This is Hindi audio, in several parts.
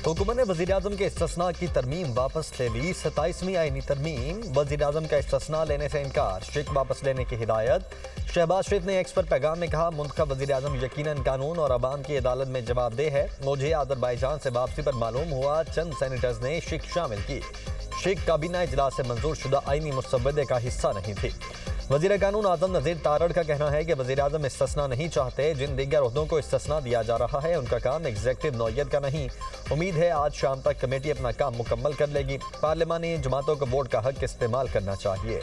हुकूमत ने वज़ीर-ए-आज़म के इस्तिस्ना की तरमीम वापस ले ली। 27वीं आईनी तरमीम, वज़ीर-ए-आज़म का इस्तिस्ना लेने से इनकार, शिक वापस लेने की हिदायत। शहबाज शरीफ ने एक्स पर पैगाम में कहा, मुंतखब वज़ीर-ए-आज़म यकीनन कानून और अवाम की अदालत में जवाबदेह है। मुझे अज़रबैजान से वापसी पर मालूम हुआ चंद सेनेटर्स ने शिक शामिल की। शिक काबीना इजलास से मंजूर शुदा आईनी मुसव्वदे का हिस्सा नहीं थी। वज़ीर कानून आज़म नज़ीर तारड़ का कहना है कि वज़ीर-ए-आज़म इस्तिस्ना नहीं चाहते। जिन दीगर ओहदों को इस्तिस्ना दिया जा रहा है उनका काम एग्जीक्यूटिव नौयत का नहीं। उम्मीद है आज शाम तक कमेटी अपना काम मुकम्मल कर लेगी। पार्लिमानी जमातों को वोट का हक इस्तेमाल करना चाहिए।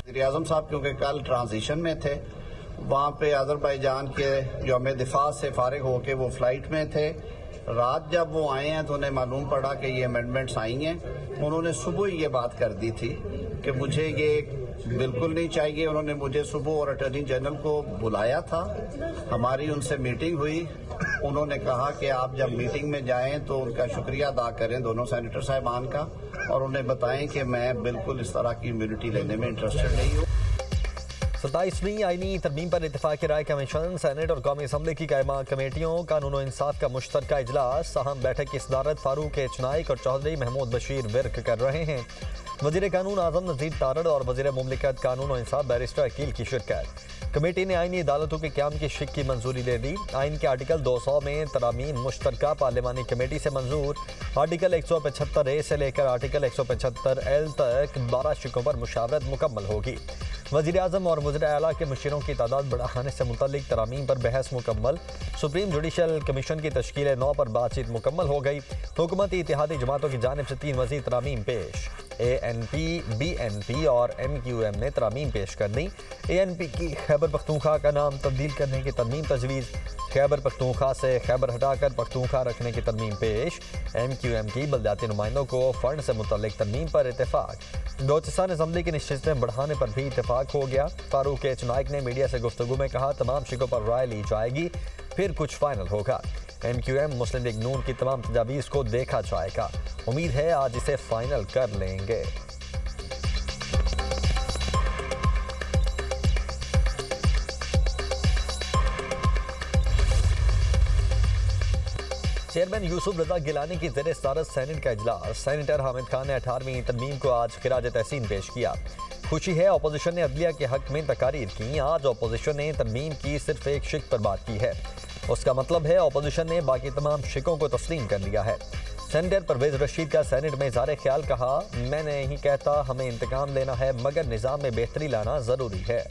वज़ीर-ए-आज़म साहब क्योंकि कल ट्रांजिशन में थे, वहाँ पे अज़रबैजान के यौम दिफा से फारिग होकर वो फ्लाइट में थे। रात जब वो आए हैं तो उन्हें मालूम पड़ा कि ये अमेंडमेंट्स आई हैं। उन्होंने सुबह ये बात कर दी थी कि मुझे ये बिल्कुल नहीं चाहिए। उन्होंने मुझे सुबह और अटॉर्नी जनरल को बुलाया था, हमारी उनसे मीटिंग हुई। उन्होंने कहा कि आप जब मीटिंग में जाएं तो उनका शुक्रिया अदा करें दोनों सेनेटर साहिबान का, और उन्हें बताएं कि मैं बिल्कुल इस तरह की इम्यूनिटी लेने में इंटरेस्टेड नहीं हूँ। 27वीं आईनी तरमीम पर इत्तेफाक राय कमीशन, सेनेट और कौमी असम्बली की कायमा कमेटियों कानून और इंसाफ का मुश्तरका इजलास। अहम बैठक की सदारत फारूक एच नाइक और चौधरी महमूद बशीर विर्क कर रहे हैं। वज़ीर कानून आज़म नज़ीर तारड़ और वज़ीर मुमलिकत कानून और इंसाफ बैरिस्टर अकील की शिरकत। कमेटी ने आईनी अदालतों के क्याम की शिक की मंजूरी दे दी। आइन के आर्टिकल 200 में तरामीम मुश्तरका पार्लिमानी कमेटी से मंजूर। आर्टिकल 175A से लेकर आर्टिकल 175L तक 12 शिकों पर मुशावरत मुकम्मल होगी। वज़ीर-ए-आज़म और वज़ीर आला के मुशीरों की तादाद बढ़ाने से मुतल्लिक तरामीम पर बहस मुकम्मल। सुप्रीम जुडिशल कमीशन की तश्कील 9 पर बातचीत मुकम्मल हो गई। हुकूमती इत्तेहादी जमातों की जानिब से 3 मज़ीद तरामीम पेश। ANP, BNP और MQM ने तरामीम पेश कर दी। ANP की खैबर पख्तूनख्वा का नाम तब्दील करने की तरमीम तजवीज़। खैबर पख्तूनख्वा से खैबर हटाकर पख्तूनख्वा रखने की तरमीम पेश। MQM की बलदियाती नुमाइंदों को फंड से मुतल्लिक तरमीम पर इत्तेफाक। बलोचिस्तान असम्बली की नशिस्तें बढ़ाने पर भी इत्तेफाक हो गया। फारूक एच नाइक ने मीडिया से गुफ्तगू में कहा, तमाम शिकों पर राय ली जाएगी, फिर कुछ फाइनल होगा। MQM मुस्लिम लीग नून की तमाम तजावीज़ को देखा जाएगा। उम्मीद है आज इसे फाइनल कर लेंगे। चेयरमैन यूसुफ रजा गिलानी की ज़ेर सदारत सेनेट का इजलास। सेनेटर हामिद खान ने 18वीं तरमीम को आज खिराज तहसीन पेश किया। खुशी है, अपोजिशन ने अदलिया के हक में तकारीर की। आज अपोजिशन ने तरमीम की सिर्फ एक शिक पर बात की है। उसका मतलब है अपोजिशन ने बाकी तमाम शिकों को तस्लीम कर लिया है। सेनेटर परवेज रशीद का सेनेट में इज़हार ख्याल कहा, मैं नहीं कहता हमें इंतकाम लेना है, मगर निज़ाम में बेहतरी लाना ज़रूरी है।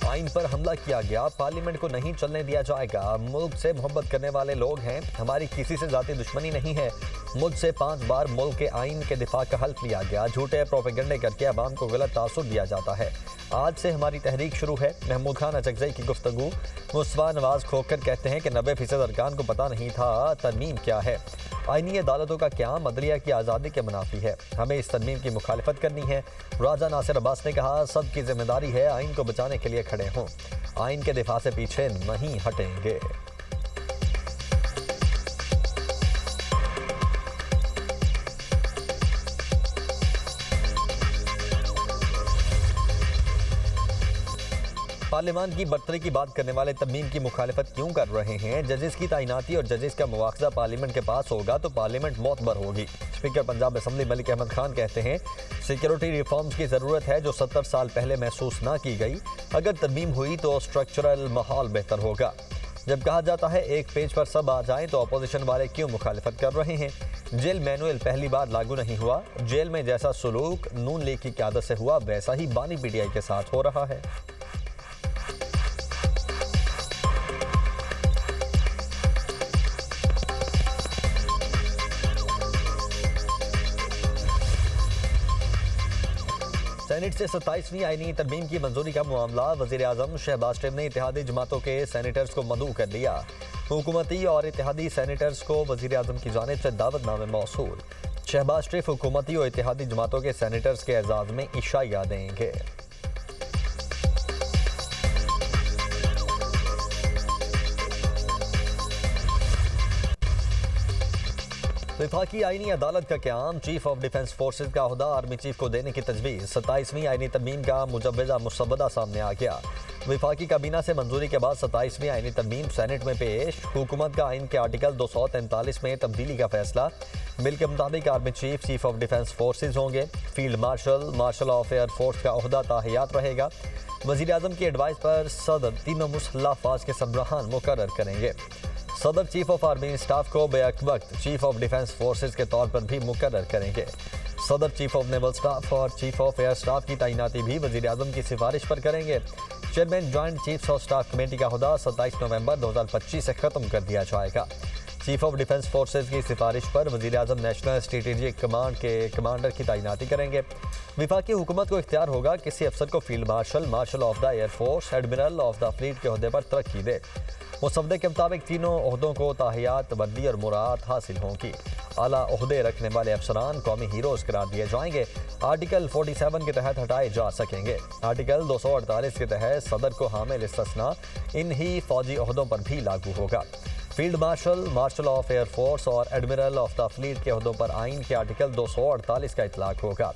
आइन पर हमला किया गया, पार्लियामेंट को नहीं चलने दिया जाएगा। मुल्क से मोहब्बत करने वाले लोग हैं, हमारी किसी से ज़ाती दुश्मनी नहीं है। मुझसे 5 बार मुल्क के आइन के दिफा का हल्फ लिया गया। झूठे प्रोपेगेंडे करके अवाम को गलत तासुर दिया जाता है। आज से हमारी तहरीक शुरू है। महमूद खान अचकज़ई की गुफ्तगू। मुस्तफ़ा नवाज खोकर कहते हैं कि 90% अरकान को पता नहीं था तरमीम क्या है। आईनी अदालतों का क़याम अदलिया की आज़ादी के मुनाफी है, हमें इस तरमीम की मुखालिफत करनी है। राजा नासिर अब्बास ने कहा, सबकी जिम्मेदारी है आइन को बचाने के लिए खड़े हों, आइन के दिफा से पीछे नहीं हटेंगे। पार्लियामान की बर्तरी की बात करने वाले तरमीम की मुखालिफत क्यों कर रहे हैं? जजेस की तैनाती और जजेस का मुआवजा पार्लियामेंट के पास होगा तो पार्लियामेंट मोतबर होगी। स्पीकर पंजाब असम्बली मलिक अहमद खान कहते हैं, सिक्योरिटी रिफॉर्म्स की ज़रूरत है जो 70 साल पहले महसूस ना की गई। अगर तरमीम हुई तो स्ट्रक्चरल माहौल बेहतर होगा। जब कहा जाता है एक पेज पर सब आ जाएं तो अपोजिशन वाले क्यों मुखालिफत कर रहे हैं? जेल मैनुअल पहली बार लागू नहीं हुआ। जेल में जैसा सलूक नून लीग की क़यादत से हुआ वैसा ही बानी PTI के साथ हो रहा है। सेनेट से 27वीं आईनी तरमीम की मंजूरी का मामला। वज़ीर-ए-आज़म शहबाज शरीफ ने इत्तेहादी जमातों के सेनेटर्स को मदऊ कर लिया। हुकूमती और इत्तेहादी सेनेटर्स को वज़ीर-ए-आज़म की जानिब से दावतनामे मौसूल। शहबाज शरीफ हुकूमती और इत्तेहादी जमातों के सेनेटर्स के एजाज़ में इशाया देंगे। वफाकी आईनी अदालत का क़याम, चीफ ऑफ डिफेंस फोर्सेज का ओहदा आर्मी चीफ को देने की तजवीज़। 27वीं आईनी तरमीम का मुजव्वज़ा मुसवदा सामने आ गया। वफाकी काबीना से मंजूरी के बाद 27वीं आईनी तरमीम सेनेट में पेश। हुकूमत का आइन के आर्टिकल 243 में तब्दीली का फैसला। बिल के मुताबिक army chief chief of defence forces होंगे। Field marshal marshal of air force का ओहदा ताहियात रहेगा। वज़ीर आज़म की एडवाइस पर सदर तीनों मुसल्लह अफवाज के सरबराहान मुकर्रर करेंगे। सदर चीफ ऑफ आर्मी स्टाफ को बेअक वक्त चीफ ऑफ डिफेंस फोर्सेज के तौर पर भी मुकर्रर करेंगे। सदर चीफ ऑफ नेवल स्टाफ और चीफ ऑफ एयर स्टाफ की तैनाती भी वज़ीर आज़म की सिफारिश पर करेंगे। Chairman joint chiefs of staff committee का ओहदा 27 नवंबर 2025 से ख़त्म कर दिया जाएगा। चीफ ऑफ डिफेंस फोर्सेज की सिफारिश पर वज़ीर आज़म नेशनल स्ट्रेटेजिक कमांड के कमांडर की तैनाती करेंगे। वफाकी हुकूमत को इख्तियार होगा किसी अफसर को field marshal marshal of the air force admiral of the fleet के ओहदे पर तरक्की दे। मुसवदे के मुताबिक तीनों ओहदों को ताहियात, वर्दी और मुराद हासिल होंगी। आला ओहदे रखने वाले अफसरान कौमी हीरोज़ करार दिए जाएंगे। आर्टिकल 47 के तहत हटाए जा सकेंगे। आर्टिकल 248 के तहत सदर को हामिल इस्तिस्ना इन ही फौजी ओहदों पर भी लागू होगा। Field marshal marshal of air force और एडमिरल ऑफ द फ्लीट के ओहदों पर आइन के आर्टिकल 248 का इतलाक होगा।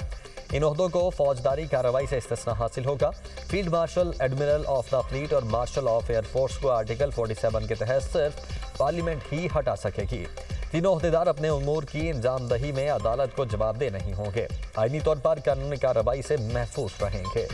इन ओहदों को फौजदारी कार्रवाई से इस्तिस्ना हासिल होगा। Field marshal admiral of the fleet और मार्शल ऑफ एयर फोर्स को आर्टिकल 47 के तहत सिर्फ पार्लियामेंट ही हटा सकेगी। तीनों अहदेदार अपने उमूर की इंजामदही में अदालत को जवाबदेह नहीं होंगे। आईनी तौर पर कानूनी कार्रवाई से महफूज रहेंगे।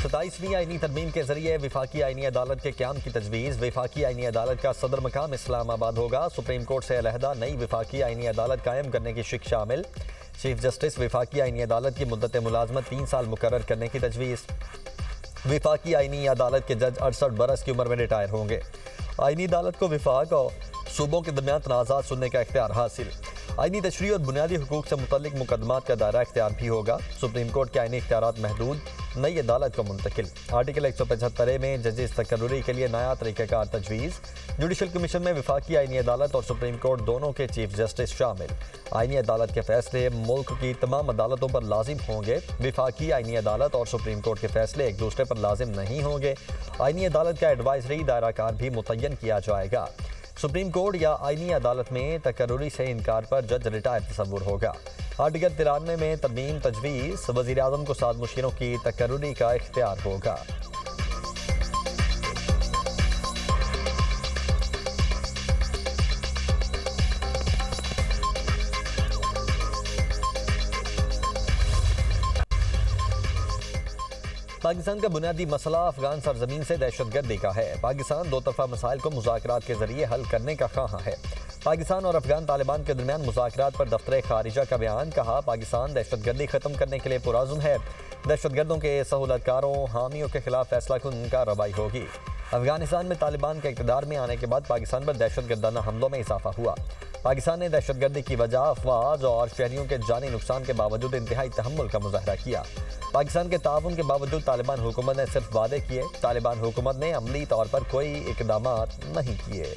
सताईसवीं आईनी तरमीम के जरिए वफाकी आईनी अदालत के क़याम की तजवीज़। वफाकी आईनी अदालत का सदर मकाम इस्लामाबाद होगा। सुप्रीम कोर्ट से अलहदा नई वफाकी आईनी अदालत कायम करने की शिक शामिल। चीफ जस्टिस वफाकी आईनी अदालत की मुद्दत मुलाजमत 3 साल मुकर्रर करने की तजवीज़। वफाकी आईनी अदालत के जज 68 बरस की उम्र में रिटायर होंगे। आईनी अदालत को वफाक और सूबों के दरमियान तनाज़ात सुनने का इख्तियार हासिल। आईनी तशरीह और बुनियादी हुकूक से मुतल्लिक मुकदमात का दायरा इख्तियार भी होगा। सुप्रीम कोर्ट के आईनी इख्तियारात महदूद, नई अदालत को मुंतकिल। आर्टिकल 175 में जजेस तकर्रुरी के लिए नया तरीक़ाकार तजवीज़। जुडिशल कमीशन में वफाकी आईनी अदालत और सुप्रीम कोर्ट दोनों के चीफ जस्टिस शामिल। आईनी अदालत के फैसले मुल्क की तमाम अदालतों पर लाजिम होंगे। वफाकी आईनी अदालत और सुप्रीम कोर्ट के फैसले एक दूसरे पर लाजिम नहीं होंगे। आईनी अदालत का एडवाइजरी दायरा कार भी मुतय्यन किया जाएगा। सुप्रीम कोर्ट या आईनी अदालत में तकर्रुरी से इनकार पर जज रिटायर तस्वुर होगा। आर्टिकल 93 में तरमीम तजवीज़। वज़ीर आज़म को 7 मुशीरों की तकर्रुरी का इख्तियार होगा। पाकिस्तान का बुनियादी मसला अफगान सरजमीन से दहशतगर्दी का है। पाकिस्तान दो तरफा मसाइल को मुज़ाकरात के जरिए हल करने का ख्वाह है। पाकिस्तान और अफगान तालिबान के दरमियान मुज़ाकरात पर दफ्तर खारिजा का बयान। कहा, पाकिस्तान दहशतगर्दी ख़त्म करने के लिए पुरअज़्म है। दहशतगर्दों के सहूलतकारों हामियों के खिलाफ फैसलाकुन कार्रवाई होगी। अफगानिस्तान में तालिबान के इक़्तिदार में आने के बाद पाकिस्तान पर दहशतगर्दाना हमलों में इजाफा हुआ। पाकिस्तान ने दहशतगर्दी की वजह अफवाज और शहरियों के जानी नुकसान के बावजूद इंतहाई तहम्मुल का मुजाहरा किया। पाकिस्तान के ताउन के बावजूद तालिबान हुकूमत ने सिर्फ वादे किए। तालिबान हुकूमत ने अमली तौर पर कोई इक़दामात नहीं किए।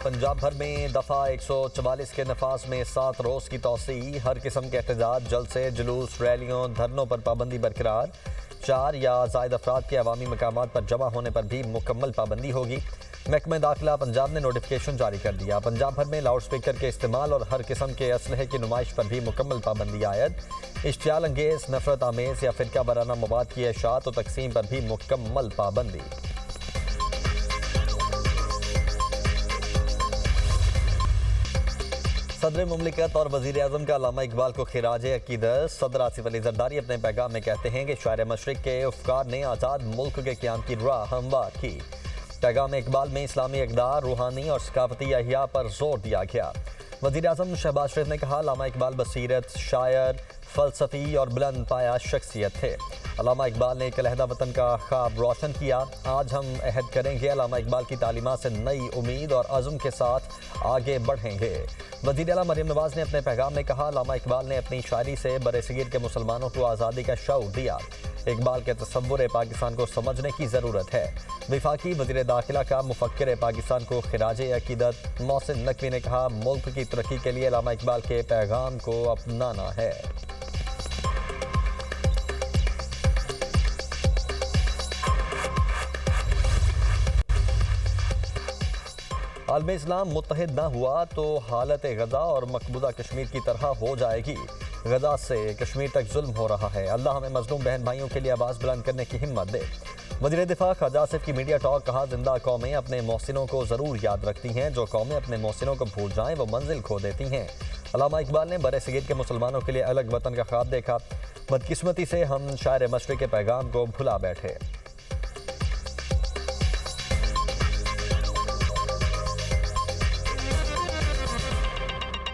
पंजाब भर में दफ़ा 144 के नफाज में 7 रोज़ की तौसी। हर किस्म के एहतजाज, जलसे, जुलूस, रैलियों, धरनों पर पाबंदी बरकरार। 4 या ज़ायद अफराद के अवामी मकामात पर जमा होने पर भी मुकम्मल पाबंदी होगी। महकमा दाखिला पंजाब ने नोटिफिकेशन जारी कर दिया। पंजाब भर में लाउड स्पीकर के इस्तेमाल और हर किस्म के असलहे की नुमाइश पर भी मुकम्मल पाबंदी आयद। इश्तियाल अंगेज, नफरत आमेज या फिरका वाराना मवाद की इशाअत और तकसीम पर भी मुकम्मल पाबंदी। सदर मुमलिकत और वज़ीर आज़म का अल्लामा इकबाल को खिराज अकीदत। सदर आसिफ अली ज़रदारी अपने पैगाम में कहते हैं कि शायर मशरिक़ के अफ़कार ने आज़ाद मुल्क के क़याम की राह हमवार की। पैगाम इकबाल में इस्लामी इक़दार, रूहानी और सकाफ़ती अहिया पर जोर दिया गया। वज़ीर आज़म शहबाज शरीफ ने कहा, अल्लामा इकबाल बसीरत, शायर, फ़लसफ़ी और बुलंद पाया शख्सियत थे। अल्लामा इकबाल ने एक अलहदा वतन का ख्वाब रोशन किया। आज हम अहद करेंगे अल्लामा इकबाल की तालीमात से नई उम्मीद और अज़्म के साथ आगे बढ़ेंगे। वज़ीर आला मरियम नवाज़ ने अपने पैगाम में कहा, अल्लामा इकबाल ने अपनी शायरी से बरसगीर के मुसलमानों को आज़ादी का शऊर दिया। इकबाल के तसव्वुर पाकिस्तान को समझने की ज़रूरत है। वफाकी वज़ीर दाखिला का मुफक्किर पाकिस्तान को खिराजे अकीदत मोहसिन नकवी ने कहा, मुल्क की तरक्की के लिए अल्लामा इकबाल के पैगाम को अपनाना है। आलम इस्लाम मुत्तहिद न हुआ तो हालत गज़ा और मकबूजा कश्मीर की तरह हो जाएगी। गज़ा से कश्मीर तक जुल्म हो रहा है। अल्लाह हमें मज़लूम बहन भाइयों के लिए आवाज़ बुलंद करने की हिम्मत दे। वज़ीर दिफा ख्वाजा आसिफ की मीडिया टॉक, कहा, जिंदा कौमें अपने मोहसिनों को ज़रूर याद रखती हैं। जो कौमें अपने मोहसिनों को भूल जाएं वो मंजिल खो देती हैं। अल्लामा इकबाल ने बरसगीर के मुसलमानों के लिए अलग वतन का ख्वाब देखा। बदकिस्मती से हम शायर मशरिक़ के पैगाम को भुला बैठे।